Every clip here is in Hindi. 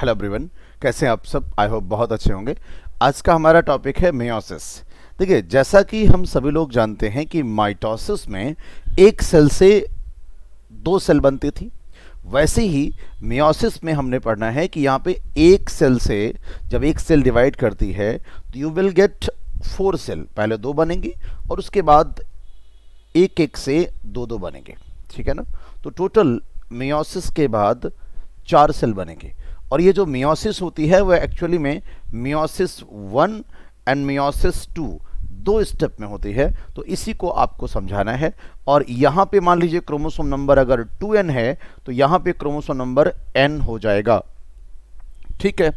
हेलो एवरीवन, कैसे हैं आप सब। आई होप बहुत अच्छे होंगे। आज का हमारा टॉपिक है मेयोसिस। देखिए, जैसा कि हम सभी लोग जानते हैं कि माइटोसिस में एक सेल से दो सेल बनती थी, वैसे ही मेयोसिस में हमने पढ़ना है कि यहाँ पे एक सेल से जब एक सेल डिवाइड करती है तो you will get four cell. पहले दो बनेंगी और उसके बाद एक एक से दो दो बनेंगे, ठीक है ना। तो टोटल मेयोसिस के बाद चार सेल बनेंगे। और ये जो मियोसिस होती है वो एक्चुअली में मियोसिस 1 एंड मियोसिस 2 दो स्टेप में होती है, तो इसी को आपको समझाना है। और यहाँ पे मान लीजिए क्रोमोसोम नंबर अगर 2n है तो यहाँ पे क्रोमोसोम नंबर n हो जाएगा, ठीक है।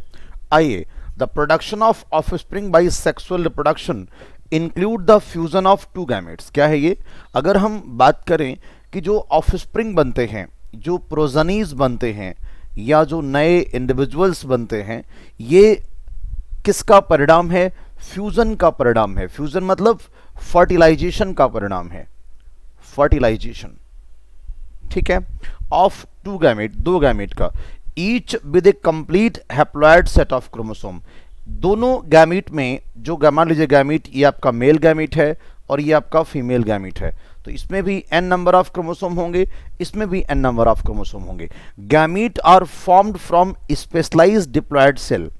आइए, the production of offspring by sexual reproduction include the fusion of two gametes. क्या है ये? अगर हम बात करें कि जो ऑफस्प्रिंग बनते हैं, जो प्रोजनीज बनते हैं या जो नए इंडिविजुअल्स बनते हैं, ये किसका परिणाम है? फ्यूजन का परिणाम है। फ्यूजन मतलब फर्टिलाइजेशन का परिणाम है, फर्टिलाइजेशन, ठीक है, ऑफ टू गैमेट, दो गैमेट का, each with A complete haploid set of chromosome. दोनों गैमेट में जो मान लीजिए गैमेट ये आपका मेल गैमेट है और ये आपका फीमेल गैमेट है, तो इसमें भी n नंबर ऑफ क्रोमोसोम होंगे, इसमें भी n नंबर ऑफ क्रोमोसोम होंगे। Gamete are formed from specialised diploid cell.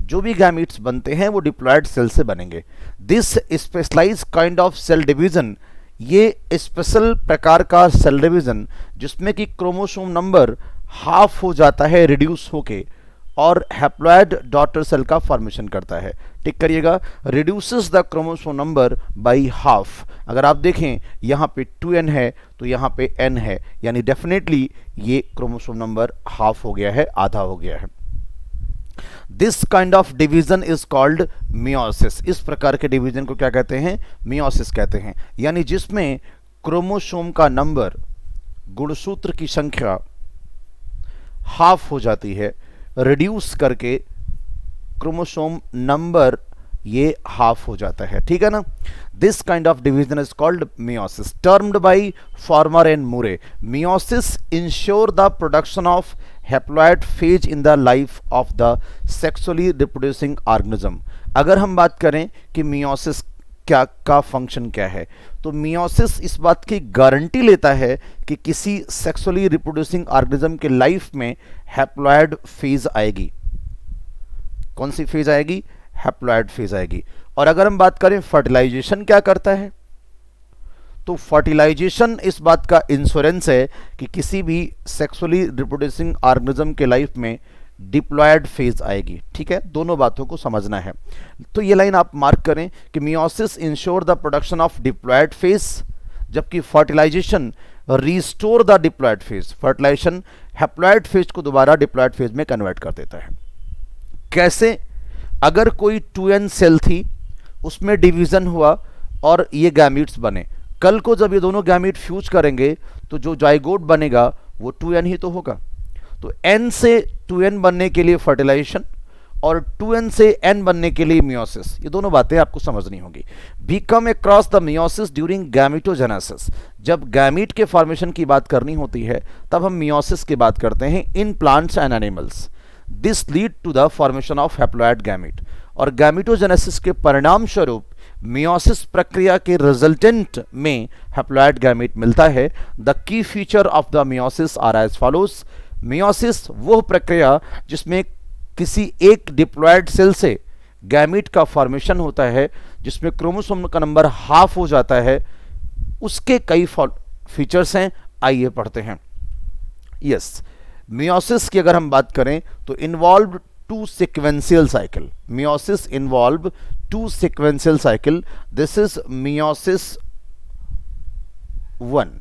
जो भी गैमेट्स बनते हैं वो डिप्लॉयड सेल से बनेंगे। This specialised kind of cell division, ये स्पेशल प्रकार का सेल डिवीजन जिसमें कि क्रोमोसोम नंबर हाफ हो जाता है रिड्यूस होके और हैप्लॉइड डॉटर सेल का फॉर्मेशन करता है। टिक करिएगा, reduces the chromosome number by half. अगर आप देखें यहाँ पे 2n है तो यहाँ पे n है, यानी डेफिनेटली ये क्रोमोसोम नंबर हाफ हो गया है, आधा हो गया है। This kind of division is called meiosis. इस प्रकार के डिवीजन को क्या कहते हैं? मियोसिस कहते हैं। यानी जिसमें क्रोमोसोम का नंबर, गुणसूत्र की संख्या हाफ हो जाती है, रिड्यूस करके क्रोमोसोम नंबर ये हाफ हो जाता है, ठीक है ना। This kind of division is called meiosis, termed by Farmer and Moore. Meiosis ensure the production of haploid phase in the life of the sexually reproducing organism. अगर हम बात करें कि मियोसिस क्या का फंक्शन क्या है, तो मियोसिस इस बात की गारंटी लेता है कि किसी सेक्सुअली रिप्रोड्यूसिंग ऑर्गेनिज्म के लाइफ में हैप्लॉइड फेज आएगी। कौन सी फेज आएगी? हैप्लॉइड फेज आएगी। और अगर हम बात करें फर्टिलाइजेशन क्या करता है, तो फर्टिलाइजेशन इस बात का इंश्योरेंस है कि किसी भी सेक्सुअली रिप्रोड्यूसिंग ऑर्गेनिज्म के लाइफ में डिप्लॉयड फेज आएगी, ठीक है। दोनों बातों को समझना है। तो ये लाइन आप मार्क करें कि meiosis ensure the production of diploid phase, जबकि fertilization restore the diploid phase. Fertilization haploid phase को दोबारा डिप्लॉयड फेज में कन्वर्ट कर देता है। कैसे? अगर कोई 2n सेल थी, उसमें डिवीजन हुआ और ये गैमीट्स बने, कल को जब ये दोनों गैमीट फ्यूज करेंगे तो जो जाइगोट बनेगा वो 2n ही तो होगा। तो n से 2n बनने के लिए फर्टिलाइजेशन और 2n से n बनने के लिए मियोसिस, ये दोनों बातें आपको समझनी होगी। We come across the meiosis during gametogenesis. जब गैमीट के फॉर्मेशन की बात करनी होती है तब हम मियोसिस की बात करते हैं in plants and animals. This lead to the formation of haploid gamete. और गैमेटोजेनेसिस के परिणाम स्वरूप मियोसिस प्रक्रिया के रिजल्टेंट में हैप्लॉइड गैमीट मिलता है। The key feature of the meiosis are as follows. Meiosis वो प्रक्रिया जिसमें किसी एक डिप्लॉयड सेल से गैमीट का फॉर्मेशन होता है, जिसमें क्रोमोसोम का नंबर हाफ हो जाता है, उसके कई फीचर्स हैं, आइए पढ़ते हैं। यस, मियोसिस की अगर हम बात करें तो involve two sequential cycle. Meiosis involve two sequential cycle. This is meiosis 1।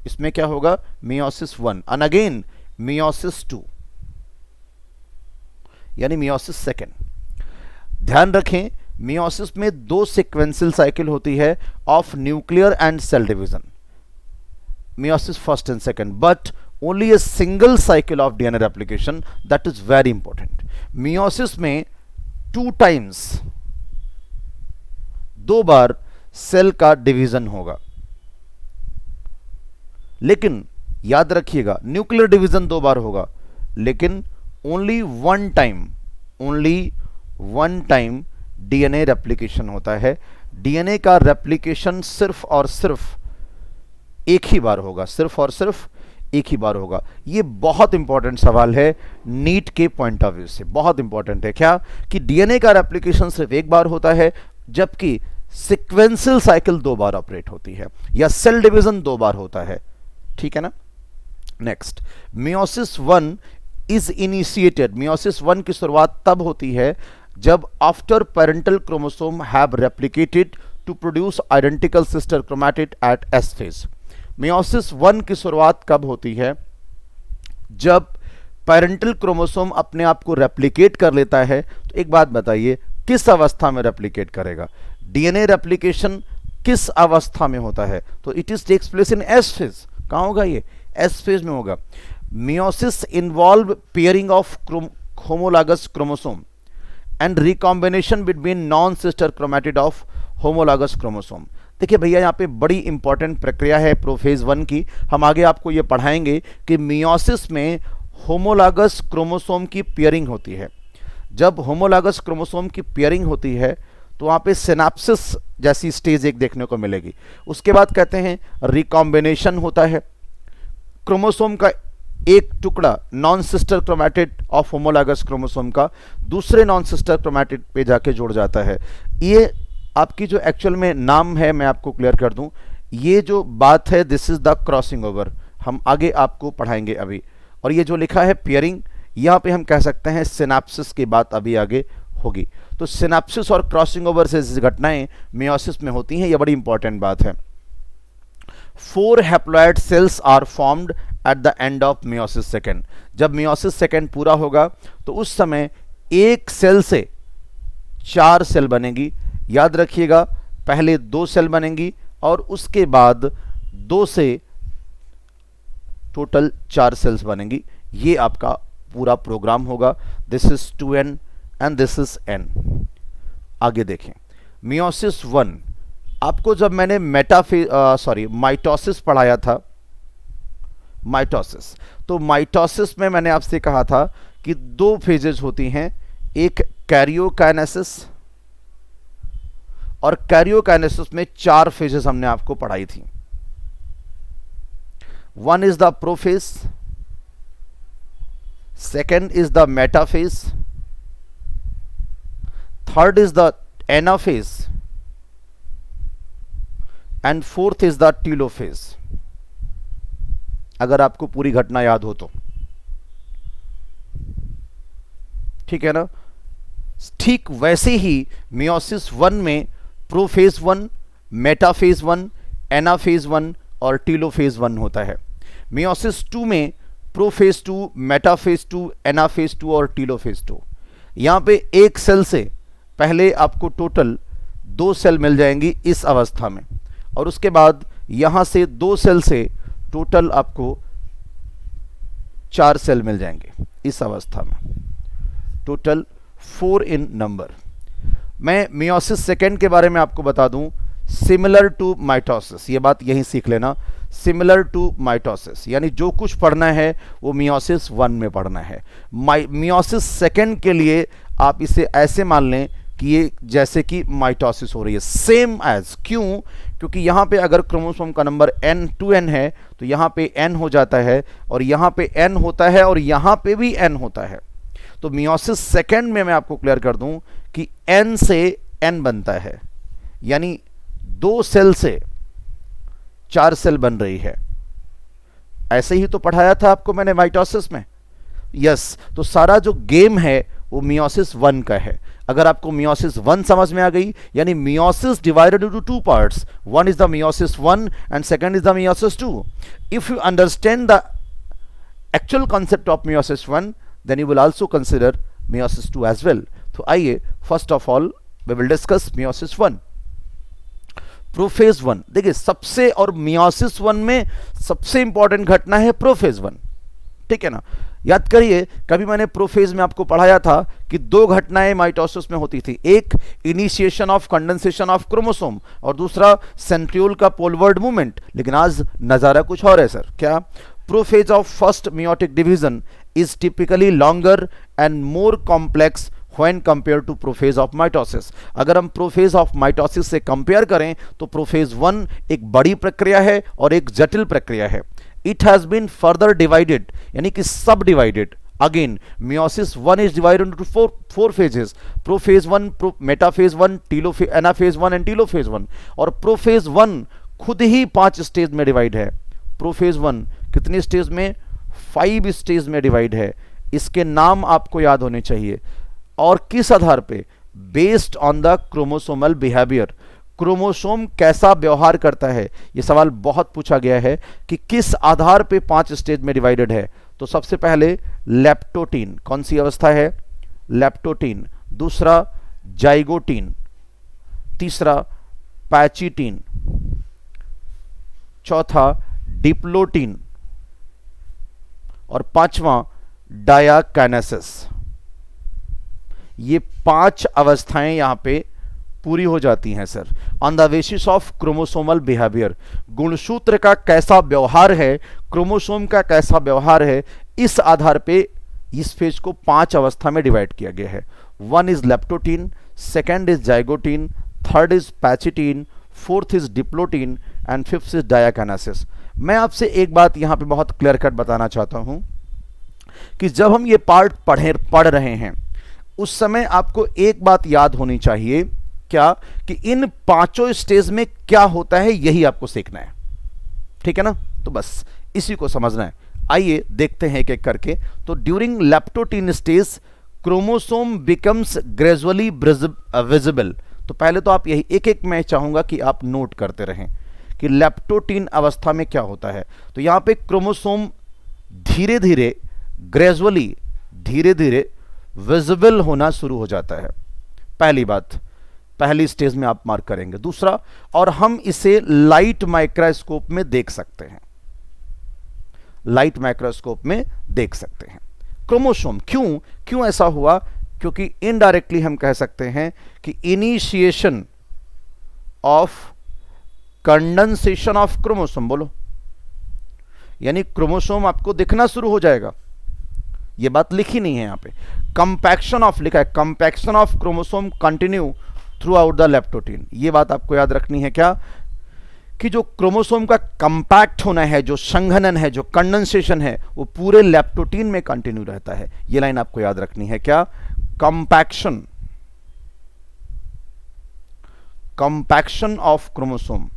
इसमें क्या होगा? मियोसिस 1 एंड अगेन मियोसिस 2, यानी मियोसिस 2। ध्यान रखें, मियोसिस में दो सीक्वेंशियल साइकिल होती है of nuclear and cell division, meiosis first and second, but only a single cycle of DNA replication, that is very important. Meiosis में 2 times, 2 बार सेल का डिवीजन होगा, लेकिन याद रखिएगा न्यूक्लियर डिवीजन 2 बार होगा, लेकिन only one time DNA replication होता है। डीएनए का रेप्लिकेशन सिर्फ और सिर्फ एक ही बार होगा, सिर्फ और सिर्फ एक ही बार होगा। ये बहुत इंपॉर्टेंट सवाल है नीट के पॉइंट ऑफ व्यू से, बहुत इंपॉर्टेंट है। क्या कि डीएनए का रेप्लिकेशन सिर्फ एक बार होता है, जबकि सीक्वेंशियल साइकिल 2 बार ऑपरेट होती है, या सेल डिवीजन 2 बार होता है। ठीक है ना। Next, meiosis 1 is initiated. Meiosis 1 की शुरुआत तब होती है जब after parental chromosome have replicated to produce identical sister chromatid at S phase. Meiosis 1 की शुरुआत कब होती है? जब पेरेंटल क्रोमोसोम अपने आप को रेप्लिकेट कर लेता है। तो एक बात बताइए, किस अवस्था में रेप्लिकेट करेगा? डीएनए रेप्लिकेशन किस अवस्था में होता है? तो it is takes place in S phase. कहां होगा ये? एस फेज में होगा। Meiosis involve pairing of homologous chromosome and recombination between non sister chromatid of homologous chromosome. देखिए भैया, यहाँ पे बड़ी इंपॉर्टेंट प्रक्रिया है प्रोफेज 1 की। हम आगे आपको ये पढ़ाएंगे कि मियोसिस में होमोलॉगस क्रोमोसोम की पेयरिंग होती है। जब होमोलॉगस क्रोमोसोम की पेयरिंग होती है तो वहाँ पे सिनेप्सिस जैसी स्टेज एक देखने को मिलेगी। उसके बाद कहते हैं रिकॉम्बिनेशन होता है। क्रोमोसोम का एक टुकड़ा non sister chromatid of homologous chromosome का दूसरे नॉन सिस्टर क्रोमैटिड पे जाके जुड़ जाता है। ये आपकी जो एक्चुअल में नाम है, मैं आपको क्लियर कर दूं, ये जो बात है this is the crossing over. हम आगे आपको पढ़ाएंगे अभी। और ये जो लिखा है पेयरिंग, यहाँ पे हम कह सकते हैं सिनेप्सिस की बात अभी आगे होगी। तो सिनेप्सिस और क्रॉसिंग ओवर से घटनाएं मियोसिस में होती हैं, ये बड़ी इंपॉर्टेंट बात है। 4 haploid cells are formed at the end of meiosis second. जब मियोसिस सेकेंड पूरा होगा तो उस समय एक सेल से 4 सेल बनेगी। याद रखिएगा, पहले 2 सेल बनेंगी और उसके बाद 2 से टोटल 4 सेल्स बनेंगी। ये आपका पूरा प्रोग्राम होगा। This is 2n and this is n। आगे देखें, मियोसिस 1 आपको जब मैंने माइटोसिस पढ़ाया था, माइटोसिस, तो माइटोसिस में मैंने आपसे कहा था कि 2 फेजेस होती हैं, एक कैरियोकाइनेसिस, और कैरियोकाइनेसिस में 4 फेजेस हमने आपको पढ़ाई थी। 1 is the prophase, second is the metaphase, third is the anaphase and fourth is the telophase, अगर आपको पूरी घटना याद हो तो। ठीक है ना। ठीक वैसे ही मियोसिस 1 में प्रोफेज 1, मेटाफेज 1, एनाफेज 1 और टीलोफेज 1 होता है। मियोसिस 2 में प्रोफेज 2, मेटाफेज 2, एनाफेज 2 और टीलोफेज 2। यहां पे एक सेल से पहले आपको टोटल 2 सेल मिल जाएंगी इस अवस्था में, और उसके बाद यहां से 2 सेल से टोटल आपको 4 सेल मिल जाएंगे इस अवस्था में, टोटल 4 इन नंबर। मैं मियोसिस सेकेंड के बारे में आपको बता दूं, सिमिलर टू माइटोसिस, ये बात यहीं सीख लेना, सिमिलर टू माइटोसिस, यानी जो कुछ पढ़ना है वो मियोसिस 1 में पढ़ना है। मियोसिस सेकेंड के लिए आप इसे ऐसे मान लें कि ये जैसे कि माइटोसिस हो रही है, सेम एज। क्यों? क्योंकि यहाँ पे अगर क्रोमोसोम का नंबर n 2n है तो यहाँ पे n हो जाता है, और यहाँ पे n होता है, और यहाँ पे भी n होता है। तो मियोसिस सेकेंड में मैं आपको क्लियर कर दूं कि n से n बनता है, यानी 2 सेल से 4 सेल बन रही है। ऐसे ही तो पढ़ाया था आपको मैंने माइटोसिस में। यस, तो सारा जो गेम है वो मियोसिस 1 का है। अगर आपको मियोसिस 1 समझ में आ गई, यानी meiosis divided into 2 parts, one is the meiosis 1 and second is the meiosis 2। If you understand the actual concept of meiosis 1, then you will also consider meiosis 2 as well। तो आइए first of all we will discuss meiosis 1। Prophase 1, देखिए सबसे, और मियोसिस 1 में सबसे इंपॉर्टेंट घटना है प्रोफेज 1। ठीक है ना। याद करिए, कभी मैंने प्रोफेज में आपको पढ़ाया था कि 2 घटनाएं माइटोसिस में होती थी, एक initiation of condensation of chromosome और दूसरा सेंट्रियोल का पोलवर्ड मूवमेंट। लेकिन आज नजारा कुछ और है सर। क्या? Prophase of first meiotic division is typically longer and more complex when compared to prophase of mitosis. अगर हम प्रोफेज ऑफ माइटोसिस से कंपेयर करें तो प्रोफेज 1 एक बड़ी प्रक्रिया है और एक जटिल प्रक्रिया है। It has been further divided, यानी कि sub divided. Again meiosis 1 is divided into four phases: prophase 1, metaphase 1, anaphase 1 and telophase 1। और प्रोफेज 1 खुद ही 5 स्टेज में डिवाइड है। प्रोफेज 1 कितने स्टेज में? 5 स्टेज में डिवाइड है। इसके नाम आपको याद होने चाहिए। और किस आधार पे? Based on the chromosomal behaviour. Chromosome कैसा व्यवहार करता है, यह सवाल बहुत पूछा गया है कि किस आधार पे 5 स्टेज में डिवाइडेड है। तो सबसे पहले लेप्टोटीन, कौन सी अवस्था है? लेप्टोटीन। दूसरा जाइगोटीन, तीसरा पैचिटीन, चौथा डिप्लोटीन और पांचवा डायाकाइनेसिस। ये 5 अवस्थाएं यहां पे पूरी हो जाती हैं sir. On the basis of chromosomal behaviour, गुणसूत्र का कैसा व्यवहार है, क्रोमोसोम का कैसा व्यवहार है, इस आधार पे इस फेज को 5 अवस्था में डिवाइड किया गया है। 1 is leptotene, second is zygotene, third is pachytene, fourth is diplotene and fifth is diakinesis. मैं आपसे एक बात यहां पे बहुत क्लियर कट बताना चाहता हूं कि जब हम ये पार्ट पढ़ रहे हैं उस समय आपको एक बात याद होनी चाहिए, क्या? कि इन 5 स्टेज में क्या होता है, यही आपको सीखना है। ठीक है ना? तो बस इसी को समझना है। आइए देखते हैं एक एक करके। तो during leptotene stage chromosome becomes gradually visible. तो पहले तो आप यही एक एक मैं चाहूंगा कि आप नोट करते रहें कि लेप्टोटीन अवस्था में क्या होता है। तो यहां पे क्रोमोसोम धीरे धीरे, ग्रेजुअली, धीरे धीरे विजिबल होना शुरू हो जाता है। पहली बात, पहली स्टेज में आप मार्क करेंगे। दूसरा, और हम इसे लाइट माइक्रोस्कोप में देख सकते हैं, लाइट माइक्रोस्कोप में देख सकते हैं क्रोमोसोम। क्यों ऐसा हुआ? क्योंकि इनडायरेक्टली हम कह सकते हैं कि initiation of condensation of chromosome, बोलो, यानी क्रोमोसोम आपको दिखना शुरू हो जाएगा। ये बात लिखी नहीं है यहां पे। कंपैक्शन ऑफ लिखा है, compaction of chromosome continue through out the leptotene. ये बात आपको याद रखनी है क्या? कि जो क्रोमोसोम का कंपैक्ट होना है, जो संघनन है, जो कंडेंसेशन है, वो पूरे लेप्टोटीन में कंटिन्यू रहता है। ये लाइन आपको याद रखनी है क्या? Compaction, compaction of chromosome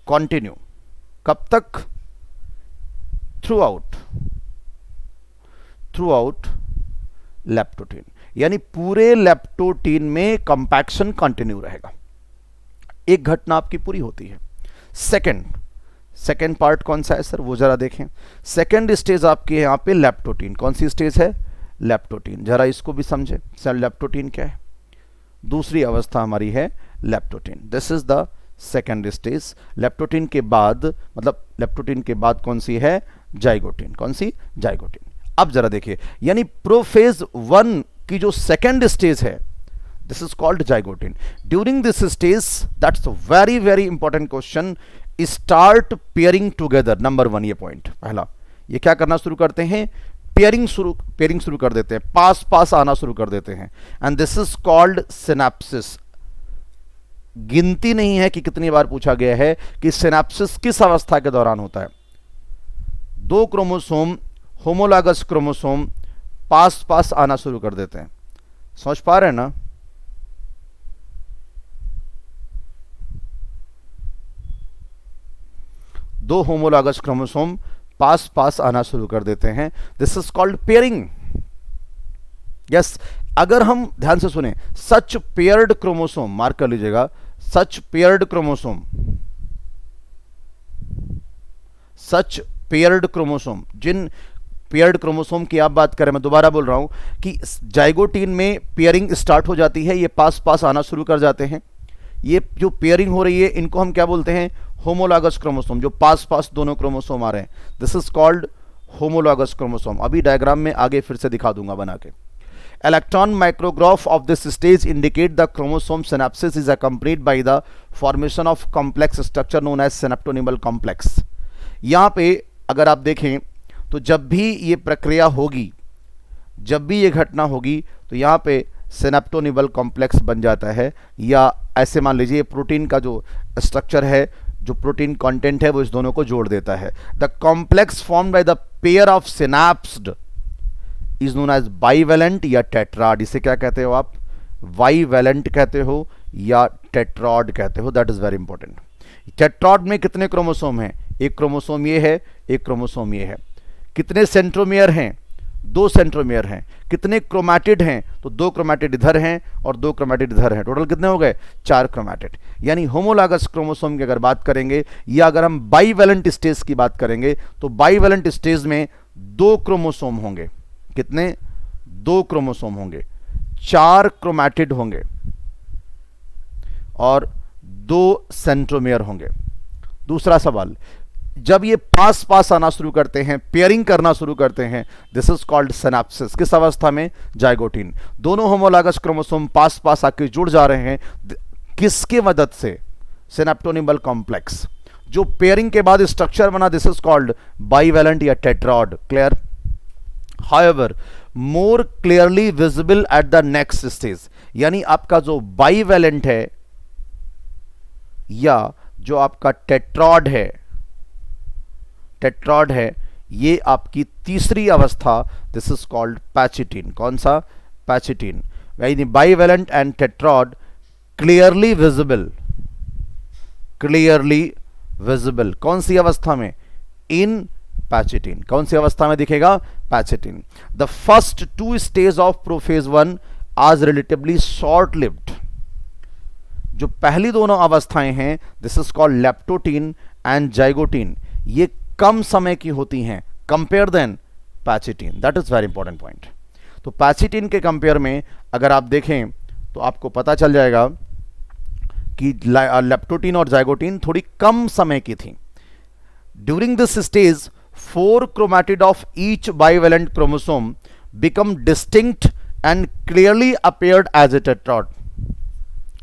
continue कब तक? थ्रू आउट लेप्टोटीन, यानी पूरे लेप्टोटीन में कंपैक्शन कंटिन्यू रहेगा। एक घटना आपकी पूरी होती है। सेकंड पार्ट कौन सा है सर, वो जरा देखें। सेकंड स्टेज आपकी यहां पे लेप्टोटीन, कौन सी स्टेज है? लेप्टोटीन। जरा इसको भी समझे सर, लेप्टोटीन क्या है? दूसरी अवस्था हमारी है leptotene. This is the second stage. Leptotene के बाद, मतलब लेप्टोटीन के बाद कौन सी है? जाइगोटीन। कौन सी? जाइगोटीन। अब जरा देखिए, यानी प्रोफेज 1 की जो सेकंड स्टेज है, this is called zygotene. During this stage, that's very very important question, start pairing together. Number 1 ये पॉइंट पहला, ये क्या करना शुरू करते हैं? पेयरिंग शुरू कर देते हैं, पास आना शुरू कर देते हैं। And this is called synapses. गिनती नहीं है कि कितनी बार पूछा गया है कि सिनेप्सिस किस अवस्था के दौरान होता है। 2 क्रोमोसोम, होमोलॉगस क्रोमोसोम पास आना शुरू कर देते हैं। समझ पा रहे हैं ना? दो होमोलॉगस क्रोमोसोम पास आना शुरू कर देते हैं। This is called pairing. Yes, अगर हम ध्यान से सुने, सच पेयर्ड क्रोमोसोम, मार्क कर लीजिएगा, सच पेयर्ड क्रोमोसोम, सच पेयर्ड क्रोमोसोम, जिन पेयर्ड क्रोमोसोम की आप बात करें, मैं दोबारा बोल रहा हूं कि जाइगोटीन में पेयरिंग स्टार्ट हो जाती है, ये पास आना शुरू कर जाते हैं। ये जो पेयरिंग हो रही है, इनको हम क्या बोलते हैं? Homologous chromosome. जो पास दोनों क्रोमोसोम आ रहे हैं, this is called homologous chromosome. अभी डायग्राम में आगे फिर से दिखा दूंगा बना के। Electron micrograph of this stage indicate the chromosome synapsis is accompanied by the formation of complex structure known as synaptonymal complex. यहाँ पे अगर आप देखें तो जब भी ये प्रक्रिया होगी, जब भी ये घटना होगी, तो यहाँ पे सिनेप्टोनिमल कॉम्प्लेक्स बन जाता है, या ऐसे मान लीजिए प्रोटीन का जो स्ट्रक्चर है, जो प्रोटीन कंटेंट है, वो इस दोनों को जोड़ देता है। The complex formed by the pair of synapsed is known as bivalent या टेट्राड। इसे क्या कहते हो आप? बाइवेलेंट कहते हो या टेट्राड कहते हो। That is very important. Tetrad में कितने क्रोमोसोम हैं? एक क्रोमोसोम ये है, एक क्रोमोसोम ये है। कितने सेंट्रोमियर हैं? 2 सेंट्रोमियर हैं। कितने क्रोमैटिड हैं? तो 2 क्रोमैटिड इधर हैं और 2 क्रोमैटिड इधर हैं। टोटल कितने हो गए? 4 क्रोमैटिड। यानी होमोलॉगस क्रोमोसोम की अगर बात करेंगे, या अगर हम बाइवेलेंट स्टेज की बात करेंगे, तो बाइवेलेंट स्टेज में 2 क्रोमोसोम होंगे। कितने? 2 क्रोमोसोम होंगे, 4 क्रोमैटिड होंगे और 2 सेंट्रोमियर होंगे। दूसरा सवाल, जब ये पास पास आना शुरू करते हैं, पेयरिंग करना शुरू करते हैं, दिस इज कॉल्ड सिनैप्सिस। किस अवस्था में? जाइगोटीन। दोनों होमोलॉगस क्रोमोसोम पास पास आके जुड़ जा रहे हैं, किसके मदद से? Synaptonemal complex. जो पेयरिंग के बाद स्ट्रक्चर बना, दिस इज कॉल्ड बाइवेलेंट या tetrad. Clear? However more clearly visible at the next stage, यानी आपका जो बाइवेलेंट है या जो आपका टेट्राड है, ये आपकी तीसरी अवस्था, दिस इज कॉल्ड पैचिटीन। कौन सा? पैचिटीन। यानी bivalent and tetrad clearly visible कौन सी अवस्था में? In pachytene. कौन सी अवस्था में दिखेगा? Pachytene. The first 2 stage of prophase 1 are relatively short lived. जो पहली दोनों अवस्थाएं हैं, this is called leptotene and zygotene, ये कम समय की होती हैं compare than pachytene. That is very important point. तो पैचिटीन के कंपेयर में अगर आप देखें तो आपको पता चल जाएगा कि लेप्टोटीन और जाइगोटीन थोड़ी कम समय की थी। During this stage 4 chromatid of each bivalent chromosome become distinct and clearly appeared as a tetrad.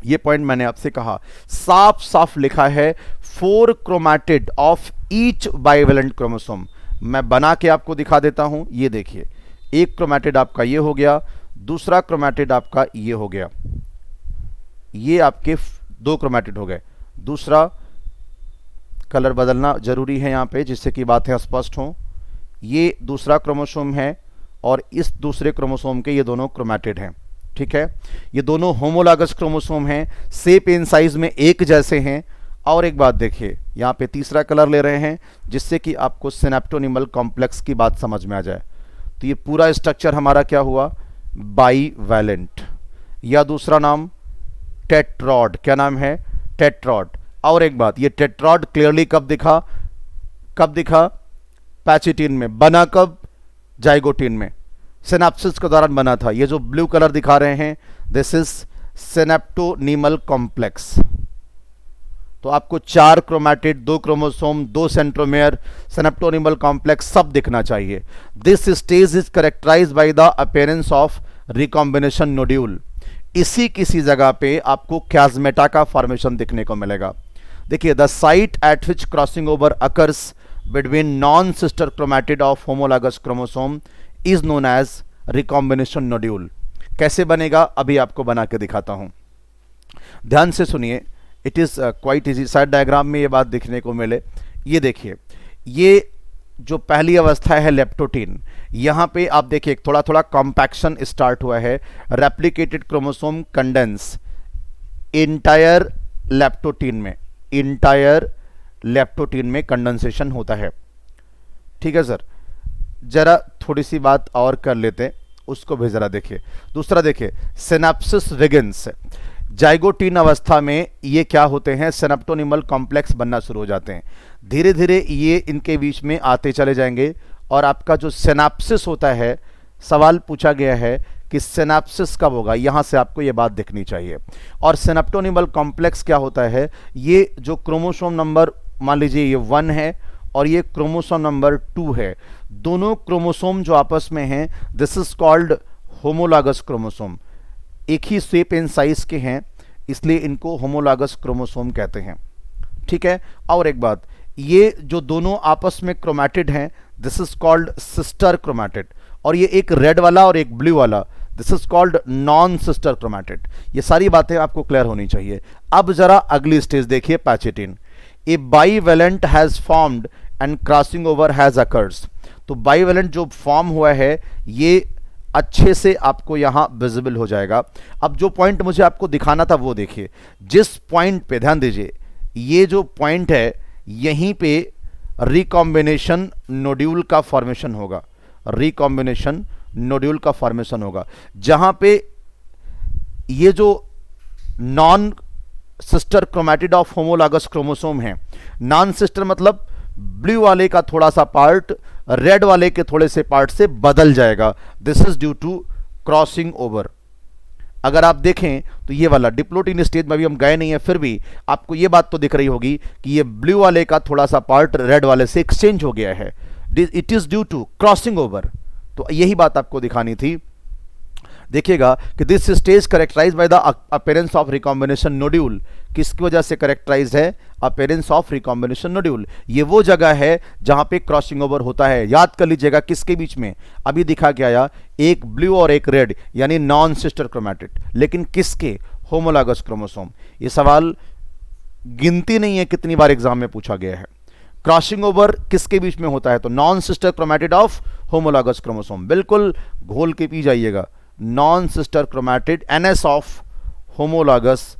ये पॉइंट मैंने आपसे कहा, साफ साफ लिखा है 4 chromatid of each bivalent chromosome. मैं बना के आपको दिखा देता हूं। ये देखिए, एक क्रोमैटिड आपका ये हो गया, दूसरा क्रोमैटिड आपका ये हो गया, ये आपके 2 क्रोमैटिड हो गए। दूसरा कलर बदलना जरूरी है यहां पे, जिससे कि बातें स्पष्ट हों। ये दूसरा क्रोमोसोम है और इस दूसरे क्रोमोसोम के ये दोनों क्रोमैटिड हैं। ठीक है, ये दोनों होमोलॉगस क्रोमोसोम हैं, शेप इन साइज में एक जैसे हैं। और एक बात देखिए, यहाँ पे तीसरा कलर ले रहे हैं जिससे कि आपको सिनेप्टोनिमल कॉम्प्लेक्स की बात समझ में आ जाए। तो ये पूरा स्ट्रक्चर हमारा क्या हुआ? बाइवेलेंट, या दूसरा नाम टेट्राड। क्या नाम है? टेट्राड। और एक बात, ये टेट्राड क्लियरली कब दिखा? पैचिटीन में। बना कब? जाइगोटीन में। सिनेप्सिस के दौरान बना था। ये जो ब्लू कलर दिखा रहे हैं, दिस इज सिनेप्टोनिमल कॉम्प्लेक्स। तो आपको 4 chromatid, 2 chromosome, 2 centromere, synaptonemal complex सब दिखना चाहिए। This stage is characterised by the appearance of recombination nodule. इसी किसी जगह पे आपको क्याज्मेटा का फॉर्मेशन दिखने को मिलेगा। देखिए, the site at which crossing over occurs between non sister chromatid of homologous chromosome is known as recombination nodule. कैसे बनेगा? अभी आपको बना के दिखाता हूं, ध्यान से सुनिए। It is quite easy. Side diagram में ये बात देखने को मिले। ये देखिए, ये जो पहली अवस्था है लेप्टोटीन, यहां पे आप देखिए थोड़ा थोड़ा कॉम्पैक्शन स्टार्ट हुआ है। Replicated chromosome condense entire leptotene में कंडेंसेशन होता है। ठीक है सर, जरा थोड़ी सी बात और कर लेते हैं, उसको भी जरा देखिए। दूसरा देखिए, सिनेप्सिस विगिन्स। जाइगोटीन अवस्था में ये क्या होते हैं? सिनेप्टोनिमल कॉम्प्लेक्स बनना शुरू हो जाते हैं। धीरे धीरे ये इनके बीच में आते चले जाएंगे और आपका जो सिनेप्सिस होता है, सवाल पूछा गया है कि सिनेप्सिस कब होगा, यहां से आपको ये बात दिखनी चाहिए। और सिनेप्टोनिमल कॉम्प्लेक्स क्या होता है? ये जो क्रोमोसोम नंबर मान लीजिए ये 1 है और ये क्रोमोसोम नंबर 2 है, दोनों क्रोमोसोम जो आपस में हैं, this is called homologous chromosome. एक ही शेप एंड साइज के हैं, इसलिए इनको होमोलॉगस क्रोमोसोम कहते हैं। ठीक है, और एक बात, ये जो दोनों आपस में क्रोमैटिड हैं, this is called sister chromatid. और ये एक रेड वाला और एक ब्लू वाला, this is called non sister chromatid. ये सारी बातें आपको क्लियर होनी चाहिए। अब जरा अगली स्टेज देखिए, pachytene. A bivalent has formed and crossing over has occurs. तो बाईवेलेंट जो फॉर्म हुआ है ये अच्छे से आपको यहां विजिबल हो जाएगा। अब जो पॉइंट मुझे आपको दिखाना था वो देखिए, जिस पॉइंट पे ध्यान दीजिए, ये जो पॉइंट है यहीं पे रिकॉम्बिनेशन नोड्यूल का फॉर्मेशन होगा, रिकॉम्बिनेशन नोड्यूल का फॉर्मेशन होगा, जहां पे ये जो non sister chromatid of homologous chromosome है, नॉन सिस्टर मतलब ब्लू वाले का थोड़ा सा पार्ट रेड वाले के थोड़े से पार्ट से बदल जाएगा। This is due to crossing over. अगर आप देखें तो ये वाला डिप्लोटिन स्टेज में भी हम गए नहीं है, फिर भी आपको ये बात तो दिख रही होगी कि ये ब्लू वाले का थोड़ा सा पार्ट रेड वाले से एक्सचेंज हो गया है। It is due to crossing over. तो यही बात आपको दिखानी थी। देखिएगा कि this stage characterise by the appearance of recombination nodule. किसकी वजह से करेक्टराइज है? Appearance of recombination nodule. ये वो जगह है जहां पे क्रॉसिंग ओवर होता है। याद कर लीजिएगा किसके बीच में, अभी दिखा के आया एक ब्लू और एक रेड, यानी नॉन सिस्टर क्रोमैटिड, लेकिन किसके? Homologous chromosome. ये सवाल गिनती नहीं है कितनी बार एग्जाम में पूछा गया है। क्रॉसिंग ओवर किसके बीच में होता है? तो non sister chromatid of homologous chromosome. बिल्कुल घोल के पी जाइएगा, non sister chromatid NS of homologous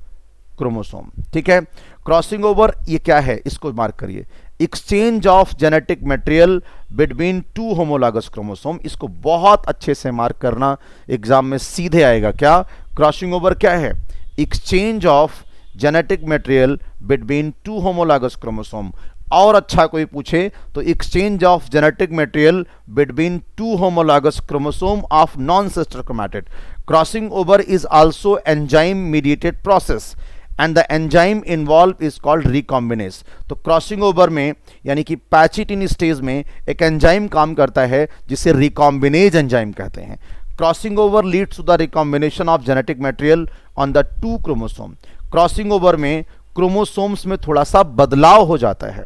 chromosome. ठीक है, क्रॉसिंग ओवर ये क्या है, इसको मार्क करिए। Exchange of genetic material between two homologous chromosome. इसको बहुत अच्छे से मार्क करना, एग्जाम में सीधे आएगा। क्या क्रॉसिंग ओवर क्या है? Exchange of genetic material between two homologous chromosome. और अच्छा कोई पूछे तो exchange of genetic material between two homologous chromosome of non sister chromatid. Crossing over is also enzyme mediated process and the enzyme involve is called recombinase. तो क्रॉसिंग ओवर में यानी कि पैचिटिन स्टेज में एक एंजाइम काम करता है जिसे रिकॉम्बिनेज एंजाइम कहते हैं। Crossing over leads to the recombination of genetic material on the two chromosome. Crossing over में क्रोमोसोम्स में थोड़ा सा बदलाव हो जाता है।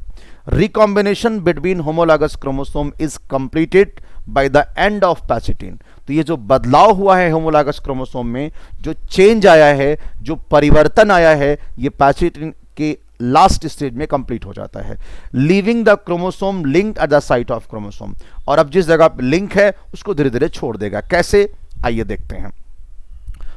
Recombination between homologous chromosome is completed by the end of pachytene. तो ये जो बदलाव हुआ है होमोलॉगस क्रोमोसोम में, जो चेंज आया है, जो परिवर्तन आया है, ये पैचिटिन के लास्ट स्टेज में कंप्लीट हो जाता है। Leaving the chromosome linked at the site of chromosome. और अब जिस जगह लिंक है उसको धीरे धीरे छोड़ देगा। कैसे, आइए देखते हैं।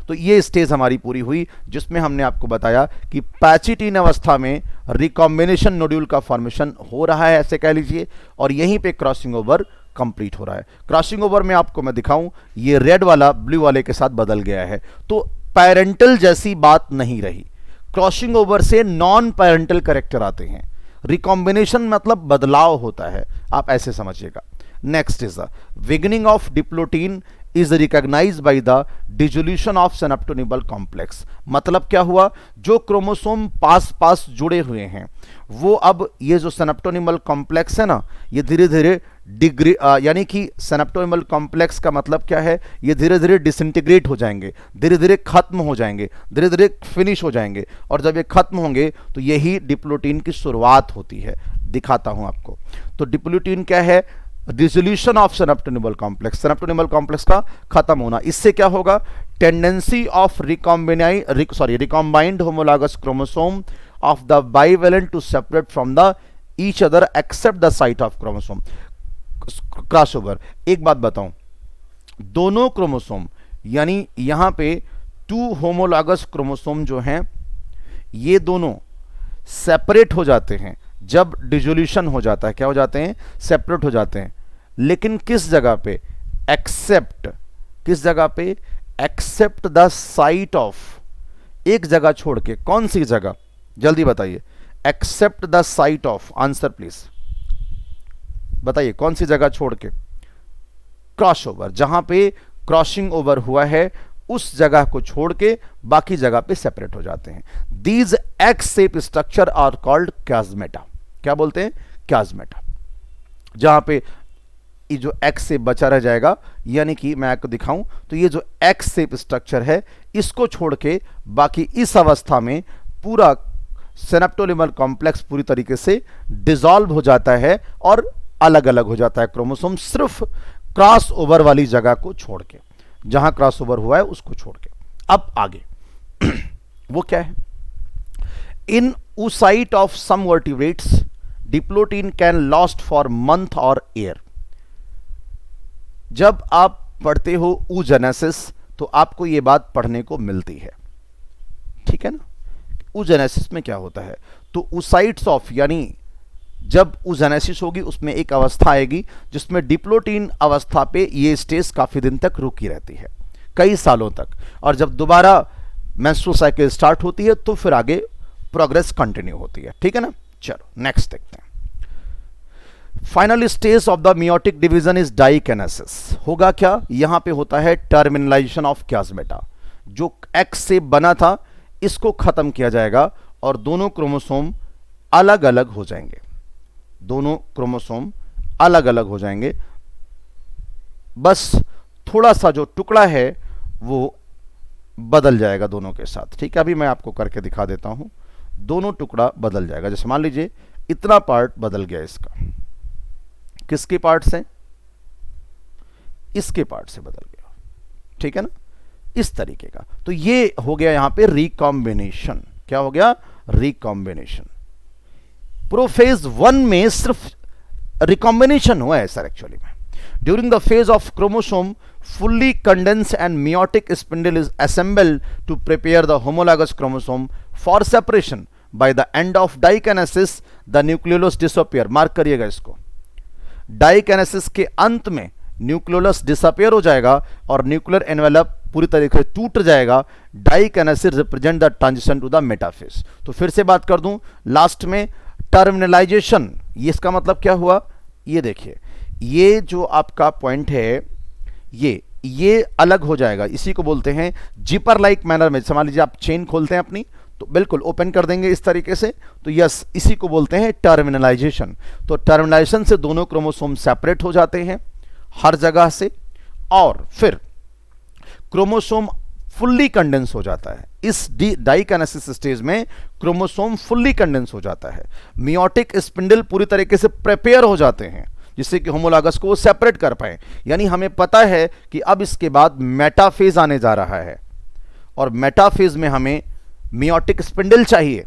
तो ये स्टेज हमारी पूरी हुई जिसमें हमने आपको बताया कि पैचिटिन अवस्था में रिकॉम्बिनेशन नोड्यूल का फॉर्मेशन हो रहा है, ऐसे कह लीजिए, और यहीं पे क्रॉसिंग ओवर कंप्लीट हो रहा है। क्रॉसिंग ओवर में आपको मैं दिखाऊं, ये रेड वाला ब्लू वाले के साथ बदल गया है, तो पेरेंटल जैसी बात नहीं रही। क्रॉसिंग ओवर से नॉन पेरेंटल कैरेक्टर आते हैं। रिकॉम्बिनेशन मतलब बदलाव होता है, आप ऐसे समझिएगा। Next is the beginning of diplotene is recognized by the dissolution of synaptonimal complex। मतलब क्या हुआ, जो क्रोमोसोम पास पास जुड़े हुए हैं वो अब ये जो सिनेप्टोनिमल कॉम्प्लेक्स है ना, ये धीरे धीरे डिग्री यानी कि सिनेप्टोनिमल कॉम्प्लेक्स का मतलब क्या है, ये धीरे धीरे डिसइंटीग्रेट हो जाएंगे, धीरे धीरे खत्म हो जाएंगे, धीरे धीरे फिनिश हो जाएंगे। और जब ये खत्म होंगे तो यही डिप्लोटीन की शुरुआत होती है। दिखाता हूं आपको। तो डिप्लोटीन क्या है? Dissolution of synaptonemal complex, synaptonemal complex का खत्म होना। इससे क्या होगा? Tendency of recombined homologous chromosome of the bivalent to separate from the each other except the site of chromosome. Crossover. एक बात बताऊं, दोनों क्रोमोसोम यानी यहां पे टू होमोलॉगस क्रोमोसोम जो हैं ये दोनों सेपरेट हो जाते हैं जब डिसोल्यूशन हो जाता है। क्या हो जाते हैं? सेपरेट हो जाते हैं। लेकिन किस जगह पे? एक्सेप्ट, किस जगह पे? एक्सेप्ट द साइट ऑफ, एक जगह छोड़ के। कौन सी जगह? जल्दी बताइए। Except the site of, answer please बताइए, कौन सी जगह छोड़ के? क्रॉस ओवर, जहां पे क्रॉसिंग ओवर हुआ है उस जगह को छोड़ के बाकी जगह पे सेपरेट हो जाते हैं। These x shape structure are called chiasmata. क्या बोलते हैं? क्याज्मेटा। जहां पे ये जो एक्स शेप बचा रह जाएगा, यानी कि मैं आपको दिखाऊं तो ये जो एक्स शेप स्ट्रक्चर है इसको छोड़ के बाकी इस अवस्था में पूरा सिनेप्टोलिमर कॉम्प्लेक्स पूरी तरीके से डिसॉल्व हो जाता है और अलग अलग हो जाता है क्रोमोसोम, सिर्फ क्रॉस ओवर वाली जगह को छोड़ के, जहां क्रॉस ओवर हुआ है उसको छोड़ के। अब आगे वो क्या है? इन oocyte of some vertebrates diplotene can lost for month और ईयर। जब आप पढ़ते हो oogenesis तो आपको यह बात पढ़ने को मिलती है, ठीक है ना? oogenesis में क्या होता है? तो oocytes ऑफ, यानी जब oogenesis होगी उसमें एक अवस्था आएगी जिसमें डिप्लोटीन अवस्था पे ये स्टेज काफी दिन तक रुकी रहती है, कई सालों तक, और जब दोबारा मेंस्ट्रुअल साइकिल स्टार्ट होती है तो फिर आगे प्रोग्रेस कंटिन्यू होती है, ठीक है ना? चलो नेक्स्ट देखते हैं। Final stage of the meiotic division is डाइकेनेसिस। होगा क्या? यहां पे होता है टर्मिनलाइजेशन ऑफ क्यासमेटा। जो एक्स से बना था इसको खत्म किया जाएगा और दोनों क्रोमोसोम अलग अलग हो जाएंगे, दोनों क्रोमोसोम अलग अलग हो जाएंगे। बस थोड़ा सा जो टुकड़ा है वो बदल जाएगा दोनों के साथ, ठीक है? अभी मैं आपको करके दिखा देता हूं। दोनों टुकड़ा बदल जाएगा। जैसे मान लीजिए इतना पार्ट बदल गया इसका, किसके पार्ट से? इसके पार्ट से बदल गया, ठीक है ना? इस तरीके का। तो ये हो गया यहां पे रिकॉम्बिनेशन। क्या हो गया? रिकॉम्बिनेशन। प्रोफेज 1 में सिर्फ रिकॉम्बिनेशन हुआ है सर एक्चुअली में। During the phase of chromosome fully condensed and meiotic spindle is assembled to prepare the homologous chromosome for separation. By the end of dikinesis, the nucleolus disappear. Mark करिएगा इसको। डाइकिनेसिस के अंत में न्यूक्लियोलस डिसअपियर हो जाएगा और न्यूक्लियर एनवेलप पूरी तरीके से टूट जाएगा। Diakinesis represent the transition to the metaphase. तो फिर से बात कर दूं, लास्ट में टर्मिनलाइजेशन, ये इसका मतलब क्या हुआ? ये देखिए, ये जो आपका पॉइंट है ये अलग हो जाएगा। इसी को बोलते हैं जिपर लाइक मैनर में। मान लीजिए आप चेन खोलते हैं अपनी, तो बिल्कुल ओपन कर देंगे इस तरीके से, तो यस, इसी को बोलते हैं टर्मिनलाइजेशन। तो टर्मिनलाइजेशन से दोनों क्रोमोसोम सेपरेट हो जाते हैं हर जगह से, और फिर क्रोमोसोम फुल्ली कंडेंस हो जाता है। इस डाइकिनेसिस स्टेज में क्रोमोसोम फुल्ली कंडेंस हो जाता है। मियोटिक स्पिंडल पूरी तरीके से प्रिपेयर हो जाते हैं जिससे कि होमोलॉगस को वो सेपरेट कर पाए। यानी हमें पता है कि अब इसके बाद मेटाफेज आने जा रहा है, और मेटाफेज में हमें मियोटिक स्पिंडल चाहिए,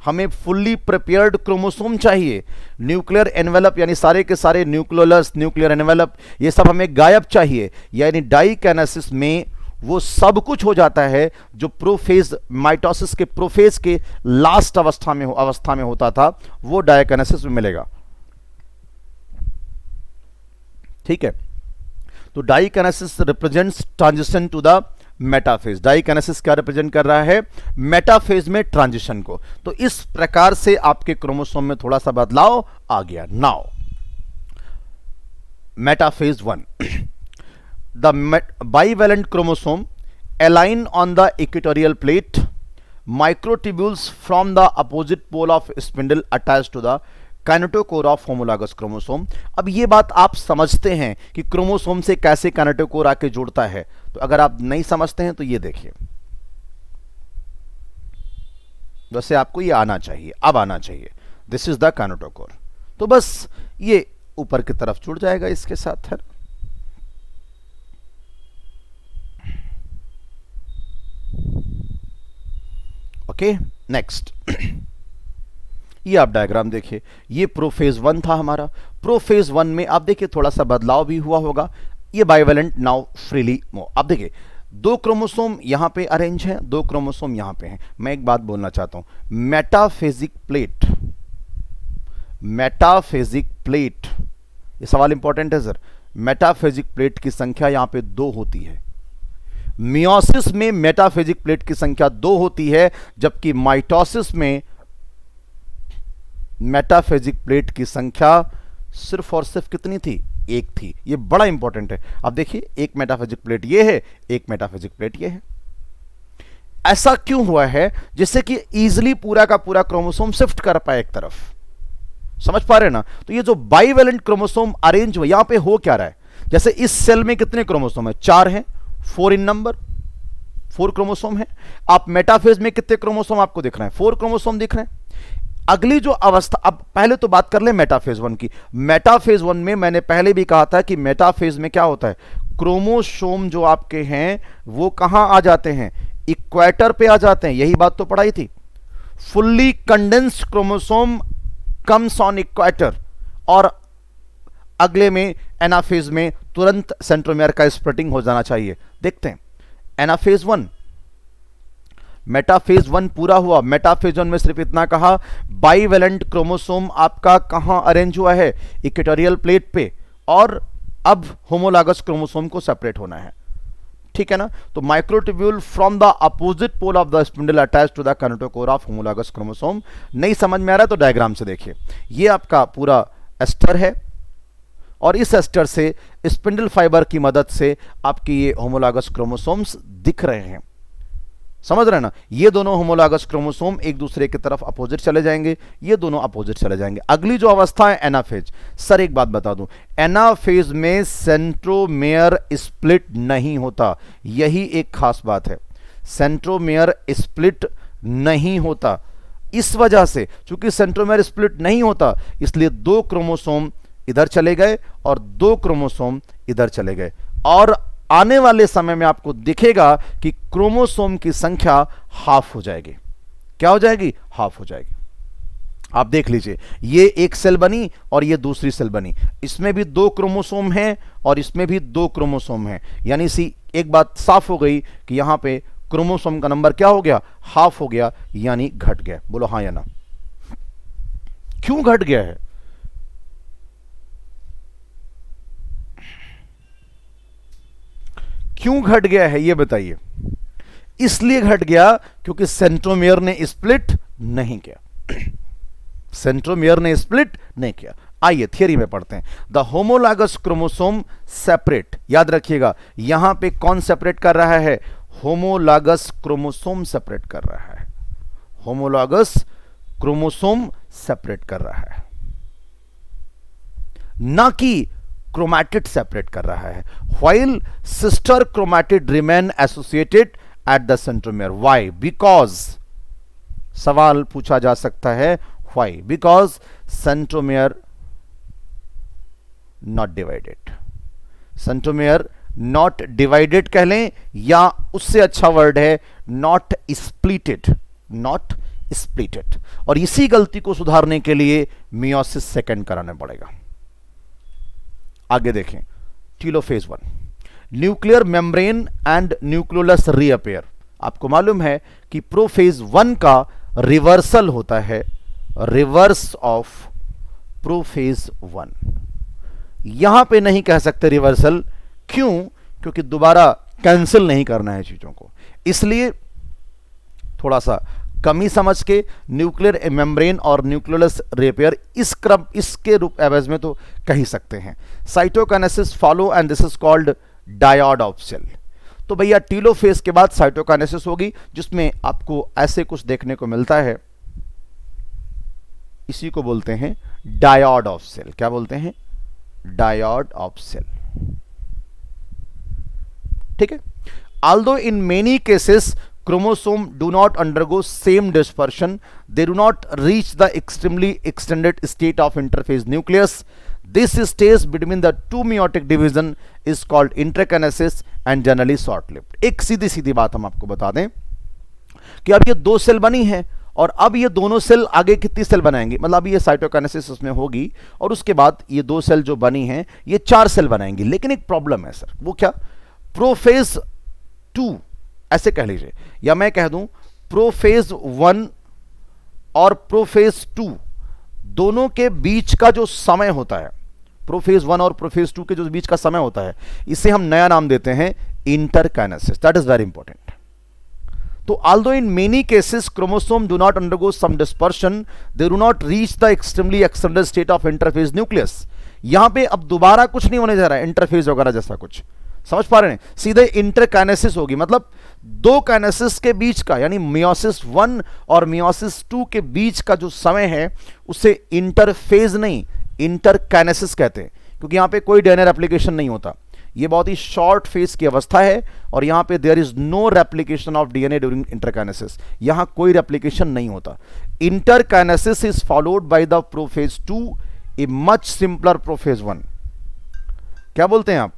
हमें फुल्ली प्रिपेयर्ड क्रोमोसोम चाहिए, न्यूक्लियर एनवेलप यानी सारे के सारे न्यूक्लियोलस, न्यूक्लियर एनवेलप, ये सब हमें गायब चाहिए। यानी डाइकिनेसिस में वो सब कुछ हो जाता है जो प्रोफेज, माइटोसिस के प्रोफेज के लास्ट अवस्था में होता था, वो डाइकिनेसिस में मिलेगा, ठीक है? तो diakinesis represents transition to the metaphase. Diakinesis क्या रिप्रेजेंट कर रहा है? मेटाफेज में ट्रांजिशन को। तो इस प्रकार से आपके क्रोमोसोम में थोड़ा सा बदलाव आ गया। Now metaphase 1, the bivalent chromosome align on the equatorial plate, microtubules from the opposite pole of spindle attached to the kinetochore of homologous chromosome. अब ये बात आप समझते हैं कि क्रोमोसोम से कैसे काइनेटोकोर आके जुड़ता है। तो अगर आप नहीं समझते हैं तो ये देखिए, वैसे आपको ये आना चाहिए, अब आना चाहिए। This is the kinetochore. तो बस ये ऊपर की तरफ जुड़ जाएगा इसके साथ है। ओके, नेक्स्ट ये आप डायग्राम देखिए, ये प्रोफेज 1 था हमारा। प्रोफेज 1 में आप देखिए थोड़ा सा बदलाव भी हुआ होगा। ये बाइवेलेंट नाउ फ्रीली मूव। आप देखिए 2 क्रोमोसोम यहां पे अरेंज हैं, 2 क्रोमोसोम यहां पे हैं। मैं एक बात बोलना चाहता हूं, मेटाफेजिक प्लेट, मेटाफेजिक प्लेट, ये सवाल इंपॉर्टेंट है सर। मेटाफेजिक प्लेट की संख्या यहां पे 2 होती है। मियोसिस में मेटाफेजिक प्लेट की संख्या 2 होती है, जबकि माइटोसिस में मेटाफेजिक प्लेट की संख्या सिर्फ और सिर्फ कितनी थी? 1 थी। ये बड़ा इंपॉर्टेंट है। अब देखिए, एक मेटाफेजिक प्लेट ये है, एक मेटाफेजिक प्लेट ये है। ऐसा क्यों हुआ है? जिससे कि इजीली पूरा का पूरा क्रोमोसोम शिफ्ट कर पाए एक तरफ। समझ पा रहे हैं ना? तो ये जो बाइवेलेंट क्रोमोसोम अरेंज हुआ, यहां पे हो क्या रहा है? जैसे इस सेल में कितने क्रोमोसोम है? 4 हैं, 4 इन नंबर, 4 क्रोमोसोम है। आप मेटाफेज में कितने क्रोमोसोम आपको दिख रहे हैं? 4 क्रोमोसोम दिख रहे हैं। अगली जो अवस्था, अब पहले तो बात कर ले मेटाफेज 1 की। मेटाफेज 1 में मैंने पहले भी कहा था कि मेटाफेज में क्या होता है, क्रोमोसोम जो आपके हैं वो कहां आ जाते हैं, इक्वेटर पे आ जाते हैं। यही बात तो पढ़ाई थी। Fully condensed chromosome comes on equator, और अगले में एनाफेज में तुरंत सेंट्रोमियर का स्प्लिटिंग हो जाना चाहिए। देखते हैं एनाफेज 1, मेटाफेज 1 पूरा हुआ। मेटाफेज 1 में सिर्फ इतना कहा, बाइवेलेंट क्रोमोसोम आपका कहां अरेंज हुआ है, इक्वेटोरियल प्लेट पे, और अब होमोलॉगस क्रोमोसोम को सेपरेट होना है। ठीक है ना? तो microtubule from the opposite pole of the spindle attach to the kinetochore of homologous chromosome. नहीं समझ में आ रहा है तो डायग्राम से देखिए। ये आपका पूरा एस्टर है, और इस एस्टर से स्पिंडल फाइबर की मदद से आपकी ये होमोलॉगस क्रोमोसोम्स दिख रहे हैं। समझ रहे हैं ना? ये दोनों होमोलॉगस क्रोमोसोम एक दूसरे की तरफ अपोजिट चले जाएंगे, ये दोनों अपोजिट चले जाएंगे। अगली जो अवस्था है एनाफेज। सर एक बात बता दूं, एनाफेज में सेंट्रोमेयर स्प्लिट नहीं होता। यही एक खास बात है, सेंट्रोमेयर स्प्लिट नहीं होता। इस वजह से चूंकि सेंट्रोमेयर स्प्लिट नहीं होता, इसलिए 2 क्रोमोसोम इधर चले गए और 2 क्रोमोसोम इधर चले गए, और आने वाले समय में आपको दिखेगा कि क्रोमोसोम की संख्या हाफ हो जाएगी। क्या हो जाएगी? हाफ हो जाएगी। आप देख लीजिए, ये एक सेल बनी और ये दूसरी सेल बनी। इसमें भी 2 क्रोमोसोम हैं और इसमें भी 2 क्रोमोसोम हैं। यानी सी एक बात साफ हो गई कि यहां पे क्रोमोसोम का नंबर क्या हो गया? हाफ हो गया, यानी घट गया। बोलो हां या ना? क्यों घट गया है? क्यों घट गया है ये बताइए। इसलिए घट गया क्योंकि सेंट्रोमियर ने स्प्लिट नहीं किया। सेंट्रोमियर ने स्प्लिट नहीं किया। आइए थियरी में पढ़ते हैं। द होमोलॉगस क्रोमोसोम सेपरेट, याद रखिएगा यहां पे कौन सेपरेट कर रहा है? होमोलॉगस क्रोमोसोम सेपरेट कर रहा है। होमोलॉगस क्रोमोसोम सेपरेट कर रहा है, ना कि क्रोमैटिड सेपरेट कर रहा है। While sister chromatid remain associated at the centromere. Why? Because, सवाल पूछा जा सकता है why? Because centromere not divided. Centromere not divided कह लें, या उससे अच्छा वर्ड है नॉट स्प्लिटेड। Not splitted. और इसी गलती को सुधारने के लिए मियोसिस सेकेंड कराना पड़ेगा। आगे देखें, telophase 1, nuclear membrane and nucleolus reappear. आपको मालूम है कि प्रोफेज 1 का रिवर्सल होता है, रिवर्स ऑफ प्रोफेज 1। यहां पे नहीं कह सकते रिवर्सल, क्यों? क्योंकि दोबारा कैंसिल नहीं करना है चीजों को, इसलिए थोड़ा सा कमी समझ के न्यूक्लियर मेम्ब्रेन और न्यूक्लियोलस रिपेयर इस क्रम, इसके रूप एवज में तो कह ही सकते हैं। Cytokinesis follow and this is called dyad of cell. तो भैया टीलोफेज के बाद साइटोकाइनेसिस होगी, जिसमें आपको ऐसे कुछ देखने को मिलता है, इसी को बोलते हैं डायोड ऑफ सेल। क्या बोलते हैं? Dyad of cell. ठीक है। Although in many cases chromosome do not undergo same dispersion, they do not reach the extremely extended state of interphase nucleus. This stage between the two meiotic division is called interkinesis and generally short-lived. एक सीधी सीधी बात हम आपको बता दें कि अब ये 2 सेल बनी है और अब ये दोनों सेल आगे कितनी सेल बनाएंगी, मतलब ये साइटोकाइनेसिस उसमें होगी और उसके बाद ये 2 सेल जो बनी हैं ये 4 सेल बनाएंगी। लेकिन एक प्रॉब्लम है सर, वो क्या? प्रोफेज 2 ऐसे कह लीजिए, या मैं कह दूं प्रोफेज 1 और प्रोफेज 2 दोनों के बीच का जो समय होता है, प्रोफेज 1 और प्रोफेज 2 के जो बीच का समय होता है, इसे हम नया नाम देते हैं interkinesis. That is very important. तो although in many cases chromosome do not undergo some dispersion, they do not reach the extremely extended state of interphase nucleus. यहां पे अब दोबारा कुछ नहीं होने जा रहा है इंटरफेज वगैरह जैसा कुछ, समझ पा रहे हैं? सीधे इंटरकाइनेसिस होगी, मतलब 2 काइनेसिस के बीच का, यानी मियोसिस 1 और मियोसिस 2 के बीच का जो समय है उसे इंटरफेज नहीं इंटरकाइनेसिस कहते हैं, क्योंकि यहां पे कोई डीएनए रेप्लिकेशन नहीं होता। ये बहुत ही शॉर्ट फेज की अवस्था है और यहां पे there is no replication of DNA during interkinesis, यहां कोई रेप्लिकेशन नहीं होता। Interkinesis is followed by the prophase 2, a much simpler prophase 1। क्या बोलते हैं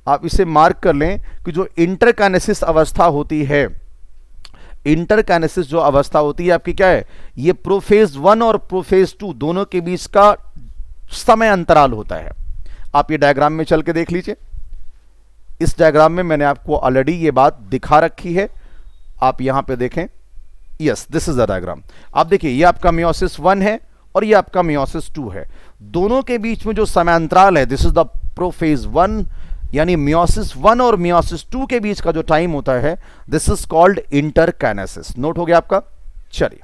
आप इसे मार्क कर लें कि जो इंटरकाइनेसिस अवस्था होती है, इंटरकाइनेसिस जो अवस्था होती है आपकी क्या है, ये प्रोफेज 1 और प्रोफेज 2 दोनों के बीच का समय अंतराल होता है। आप ये डायग्राम में चल के देख लीजिए, इस डायग्राम में मैंने आपको ऑलरेडी ये बात दिखा रखी है, आप यहां पे देखें, yes this is the diagram. आप देखिए ये आपका मियोसिस 1 है और ये आपका मियोसिस 2 है, दोनों के बीच में जो समय अंतराल है दिस इज द प्रोफेज 1, यानी मियोसिस 1 और मियोसिस 2 के बीच का जो टाइम होता है this is called interkinesis. Note हो गया आपका। चलिए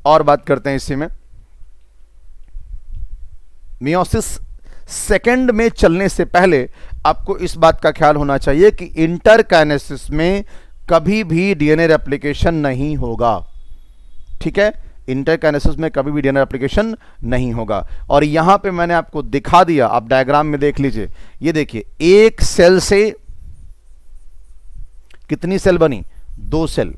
और बात करते हैं इसी में। मियोसिस सेकंड में चलने से पहले आपको इस बात का ख्याल होना चाहिए कि इंटरकाइनेसिस में कभी भी डीएनए रेप्लिकेशन नहीं होगा, ठीक है, इंटरकाइनेसिस में कभी भी डीएनए रेप्लिकेशन नहीं होगा। और यहां पे मैंने आपको दिखा दिया, आप डायग्राम में देख लीजिए, ये देखिए एक सेल से कितनी सेल बनी, 2 सेल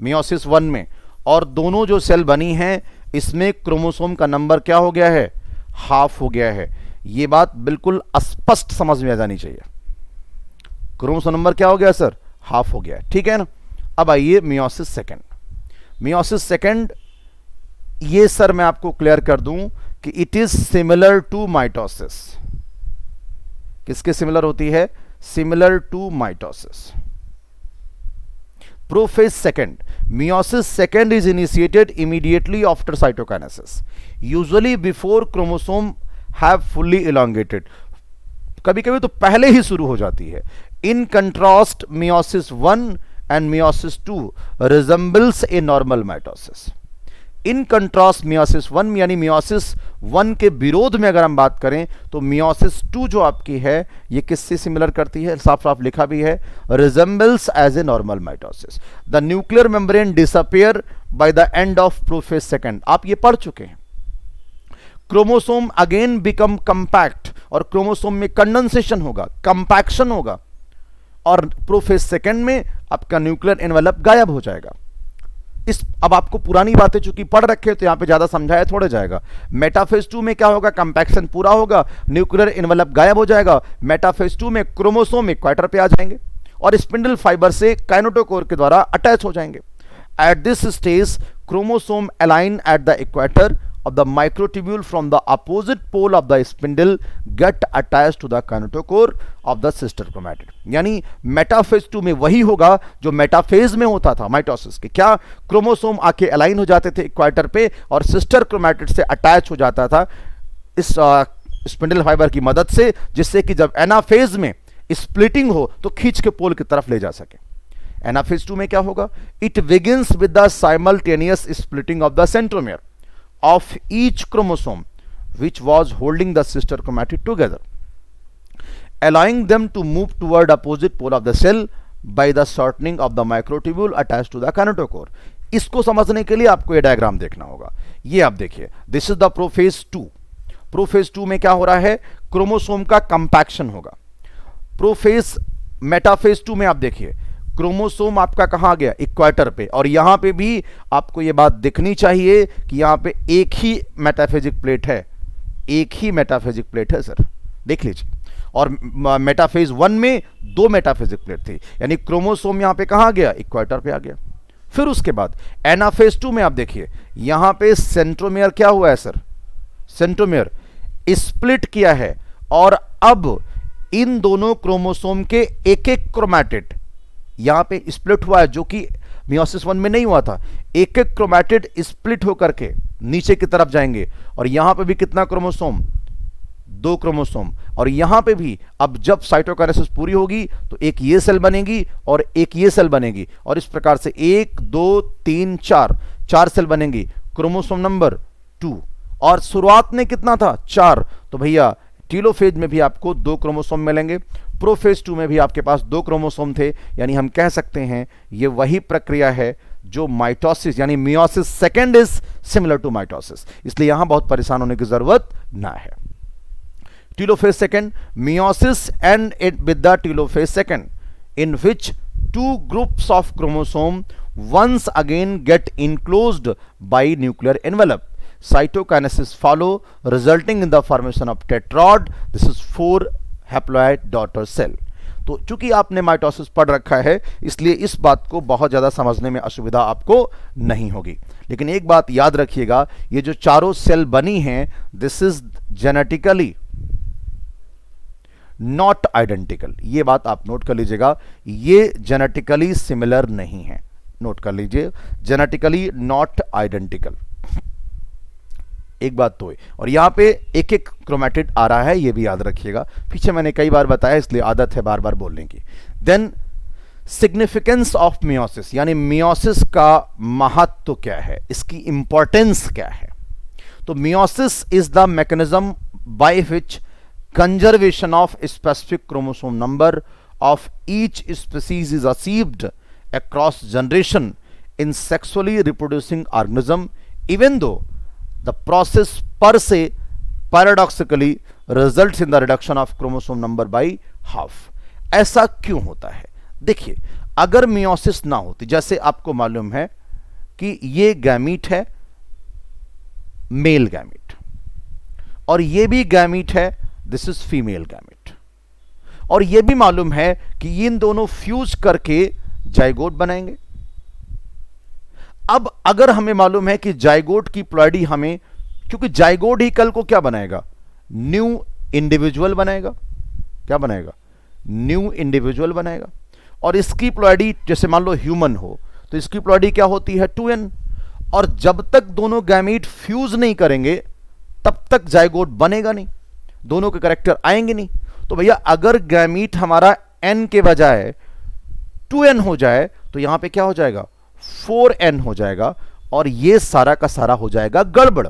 मियोसिस 1 में, और दोनों जो सेल बनी हैं इसमें क्रोमोसोम का नंबर क्या हो गया है, हाफ हो गया है। ये बात बिल्कुल स्पष्ट समझ में आ जानी चाहिए, क्रोमोसोम नंबर क्या हो गया सर, हाफ हो गया, ठीक है ना। अब आइए मियोसिस सेकंड। मियोसिस सेकंड ये सर मैं आपको क्लियर कर दूं कि it is similar to mitosis. किसके सिमिलर होती है, similar to mitosis. Prophase second, meiosis second is initiated immediately after cytokinesis, usually before chromosome have fully elongated, कभी कभी तो पहले ही शुरू हो जाती है। in contrast meiosis 1 and meiosis 2 resembles a normal mitosis। In contrast meiosis 1 यानी मियोसिस 1 के विरोध में अगर हम बात करें तो मियोसिस 2 जो आपकी है ये किससे सिमिलर करती है, साफ साफ लिखा भी है, resembles as a normal mitosis. The nuclear membrane disappear by the end of prophase second, आप ये पढ़ चुके हैं। क्रोमोसोम अगेन बिकम कंपैक्ट, और क्रोमोसोम में कंडेंसेशन होगा, कंपैक्शन होगा, और प्रोफेज सेकंड में आपका न्यूक्लियर एनवेलप गायब हो जाएगा। अब आपको पुरानी बातें चूंकि पढ़ रखे तो यहां पे ज्यादा समझाया थोड़ा जाएगा। मेटाफेज 2 में क्या होगा, कंपैक्शन पूरा होगा, न्यूक्लियर एनवेलप गायब हो जाएगा। मेटाफेज 2 में क्रोमोसोम इक्वेटर पे आ जाएंगे और स्पिंडल फाइबर से काइनेटोकोर के द्वारा अटैच हो जाएंगे। At this stage chromosome align at the equator of the microtubule from the opposite pole of the spindle get attached to the kinetochore of the sister chromatid। यानी मेटाफेज 2 में वही होगा जो मेटाफेज में होता था माइटोसिस के, क्या क्रोमोसोम आके अलाइन हो जाते थे इक्वेटर पे और सिस्टर क्रोमैटिड से अटैच हो जाता था इस स्पिंडल फाइबर की मदद से, जिससे कि जब एनाफेज में स्प्लिटिंग हो तो खींच के पोल की तरफ ले जा सके। एनाफेज 2 में क्या होगा, it begins with the simultaneous splitting of the centromere of each chromosome which was holding the sister chromatid together, allowing them to move toward opposite pole of the cell by the shortening of the microtubule attached to the kinetochore। इसको समझने के लिए आपको ये डायग्राम देखना होगा। ये आप देखिए, this is the prophase 2। Prophase 2 में क्या हो रहा है, क्रोमोसोम का कंपैक्शन होगा। प्रोफेज मेटाफेज 2 में आप देखिए क्रोमोसोम आपका कहां गया, इक्वेटर पे, और यहां पे भी आपको यह बात दिखनी चाहिए कि यहां पे एक ही मेटाफेजिक प्लेट है, एक ही मेटाफेजिक प्लेट है सर, देख लीजिए। और मेटाफेज 1 में 2 मेटाफेजिक प्लेट थी, यानी क्रोमोसोम यहां पे कहां गया, इक्वेटर पे आ गया। फिर उसके बाद एनाफेज 2 में आप देखिए यहां पे सेंट्रोमियर क्या हुआ है सर, सेंट्रोमियर स्प्लिट किया है, और अब इन दोनों क्रोमोसोम के एक एक क्रोमैटिड यहां पे स्प्लिट हुआ है, जो कि मियोसिस 1 में नहीं हुआ था। एक एक क्रोमैटिड स्प्लिट होकर के नीचे की तरफ जाएंगे, और यहां पे भी कितना क्रोमोसोम, 2 क्रोमोसोम, और यहां पे भी अब जब साइटोकाइनेसिस पूरी होगी तो एक ये सेल बनेगी और एक ये सेल बनेगी, और इस प्रकार से 1 2 3 4 सेल बनेंगी, क्रोमोसोम नंबर 2। और शुरुआत में कितना था, 4, तो भैया टीलोफेज में भी आपको 2 क्रोमोसोम मिलेंगे, प्रोफेज 2 में भी आपके पास 2 क्रोमोसोम थे। यानी हम कह सकते हैं ये वही प्रक्रिया है जो माइटोसिस यानी meiosis second is similar to mitosis, इसलिए यहां बहुत परेशान होने की जरूरत ना है। telophase second, meiosis and it with the telophase second, in which two groups of chromosome once again get enclosed by nuclear envelope. Cytokinesis follow, resulting in the formation of tetrad. This is 4 haploid daughter cell. तो चूंकि आपने माइटोसिस पढ़ रखा है, इसलिए इस बात को बहुत ज़्यादा समझने में असुविधा आपको नहीं होगी। लेकिन एक बात याद रखिएगा, ये जो चारों सेल बनी हैं, this is genetically not identical. ये बात आप नोट कर लीजिएगा, ये जेनेटिकली सिमिलर नहीं है। नोट कर लीजिए, जेनेटिकली नॉट आइडेंटिकल। एक बात तो है, और यहां पे एक एक क्रोमैटिड आ रहा है, ये भी याद रखिएगा। पीछे मैंने कई बार बताया, इसलिए आदत है बार बार बोलने की। देन सिग्निफिकेंस ऑफ मियोसिस, यानी मियोसिस का महत्व क्या है, इसकी इंपॉर्टेंस क्या है। तो meiosis is the mechanism by which conservation of specific chromosome number of each species is achieved across generation in sexually reproducing organism, even though the process per se paradoxically results in the reduction of chromosome number by half। ऐसा क्यों होता है? देखिए, अगर मियोसिस ना होती, जैसे आपको मालूम है कि ये गैमीट है, मेल गैमीट, और ये भी गैमीट है, दिस इज फीमेल गैमीट, और ये भी मालूम है कि इन दोनों फ्यूज करके जाइगोट बनाएंगे। अब अगर हमें मालूम है कि जाइगोट की प्लॉइडी हमें, क्योंकि जाइगोट ही कल को क्या बनाएगा, न्यू इंडिविजुअल बनाएगा। क्या बनाएगा? न्यू इंडिविजुअल बनाएगा। और इसकी प्लॉइडी, जैसे मान लो ह्यूमन हो, तो इसकी प्लॉइडी क्या होती है, 2n। और जब तक दोनों गैमीट फ्यूज नहीं करेंगे तब तक जाइगोट बनेगा नहीं, दोनों के कैरेक्टर आएंगे नहीं। तो भैया अगर गैमीट हमारा n के बजाय 2n हो जाए तो यहां पे क्या हो जाएगा, 4n हो जाएगा, और ये सारा का सारा हो जाएगा गड़बड़।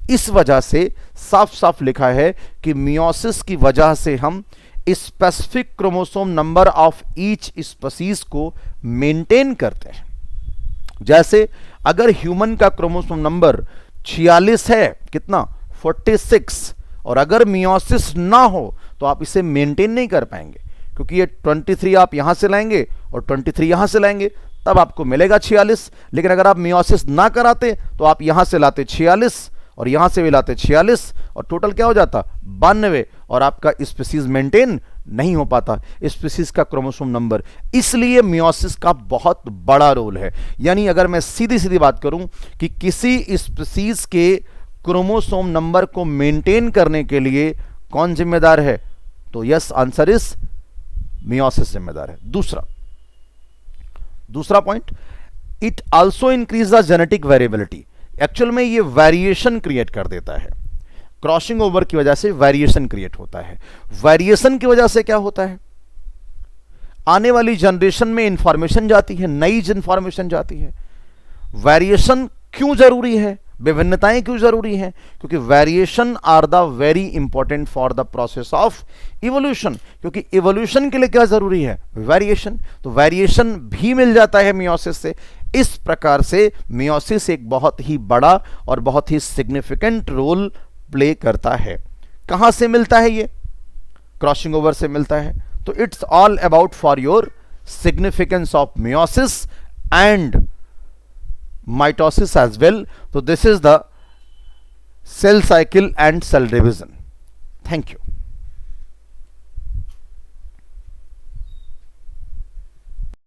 इस वजह से साफ साफ लिखा है कि मियोसिस की वजह से हम specific chromosome number of each species को मेंटेन करते हैं। जैसे अगर ह्यूमन का क्रोमोसोम नंबर 46 है, कितना, 46, और अगर मियोसिस ना हो तो आप इसे मेंटेन नहीं कर पाएंगे, क्योंकि ये 23 आप यहां से लाएंगे और 23 यहां से लाएंगे, तब आपको मिलेगा 46। लेकिन अगर आप मियोसिस ना कराते तो आप यहां से लाते 46 और यहां से भी लाते 46, और टोटल क्या हो जाता, 92, और आपका स्पीसीज मेंटेन नहीं हो पाता, स्पीसीज का क्रोमोसोम नंबर। इसलिए मियोसिस का बहुत बड़ा रोल है। यानी अगर मैं सीधी सीधी बात करूं कि किसी स्पीसीज के क्रोमोसोम नंबर को मेंटेन करने के लिए कौन जिम्मेदार है, तो यस, आंसर इज मियोसिस जिम्मेदार है। दूसरा point, it also increase the genetic variability. Actual में ये वेरिएशन क्रिएट कर देता है, क्रॉसिंग ओवर की वजह से वेरिएशन क्रिएट होता है। वेरिएशन की वजह से क्या होता है, आने वाली जनरेशन में इंफॉर्मेशन जाती है, नई इंफॉर्मेशन जाती है। वेरिएशन क्यों जरूरी है, विभिन्नताएं क्यों जरूरी हैं, क्योंकि variation are the very important for the process of evolution. क्योंकि इवोल्यूशन के लिए क्या जरूरी है, वेरिएशन। तो वेरिएशन भी मिल जाता है मियोसिस से। इस प्रकार से मियोसिस एक बहुत ही बड़ा और बहुत ही सिग्निफिकेंट रोल प्ले करता है। कहां से मिलता है, ये क्रॉसिंग ओवर से मिलता है। तो it's all about for your significance of meiosis and mitosis as well. So this is the cell cycle and cell division. Thank you.